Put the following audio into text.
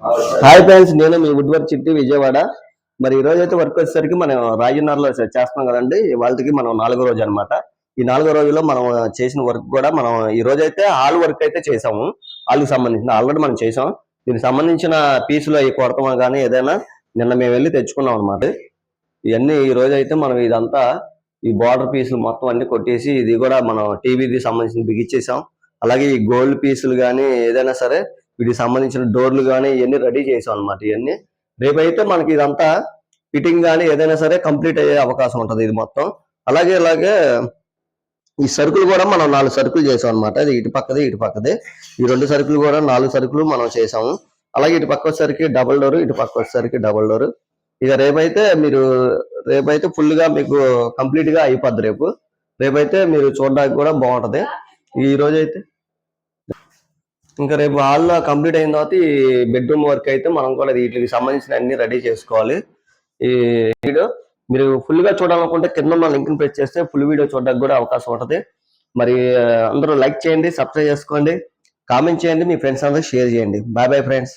Hi friends, నేను మీ wood work చిట్టి విజయవాడ. మరి ఈ రోజు అయితే వర్క్ వచ్చేసరికి మనం రాజన్నర్లో చేస్తున్నాం కదండి. వాళ్ళకి మనం 4వ రోజు అనమాట. ఈ 4వ రోజులో మనం చేసిన వర్క్ కూడా మనం ఈ రోజు అయితే హాల్ వర్క్ అయితే చేసాము. హాల్కి సంబంధించిన ఆల్రెడీ మనం చేసాం. దీనికి సంబంధించిన పీసులు అవి కొడతామా కానీ ఏదైనా నిన్న మేము వెళ్ళి తెచ్చుకున్నాం అనమాట. ఇవన్నీ ఈ రోజు అయితే మనం ఇదంతా ఈ బార్డర్ పీసులు మొత్తం అన్ని కొట్టేసి ఇది కూడా మనం టీవీకి సంబంధించిన బిగిచ్చేసాం. అలాగే ఈ గోల్డ్ పీసులు కానీ ఏదైనా సరే వీటికి సంబంధించిన డోర్లు కానీ ఇవన్నీ రెడీ చేసాం అనమాట. ఇవన్నీ రేపైతే మనకి ఇదంతా ఫిట్టింగ్ కానీ ఏదైనా సరే కంప్లీట్ అయ్యే అవకాశం ఉంటుంది ఇది మొత్తం. అలాగే ఈ సరుకులు కూడా మనం 4 సరుకులు చేసాం అనమాట. ఇది ఇటు పక్కది ఇటు పక్కది, ఈ 2 సరుకులు కూడా 4 సరుకులు మనం చేసాము. అలాగే ఇటు పక్క వచ్చేసరికి డబుల్ డోర్, ఇటు పక్క వచ్చేసరికి డబుల్ డోర్. ఇక రేపైతే ఫుల్ గా మీకు కంప్లీట్ గా అయిపోద్ది. రేపైతే మీరు చూడడానికి కూడా బాగుంటది. ఈ రోజు అయితే ఇంకా రేపు హాల్లో కంప్లీట్ అయిన తర్వాత ఈ బెడ్రూమ్ వర్క్ అయితే మనం కూడా వీటికి సంబంధించిన అన్ని రెడీ చేసుకోవాలి. ఈ వీడియో మీరు ఫుల్ గా చూడాలనుకుంటే కింద ఉన్న లింక్ ని ప్రెస్ చేస్తే ఫుల్ వీడియో చూడడానికి కూడా అవకాశం ఉంటుంది. మరి అందరూ లైక్ చేయండి, సబ్స్క్రైబ్ చేసుకోండి, కామెంట్ చేయండి, మీ ఫ్రెండ్స్ అందరూ షేర్ చేయండి. Bye bye friends.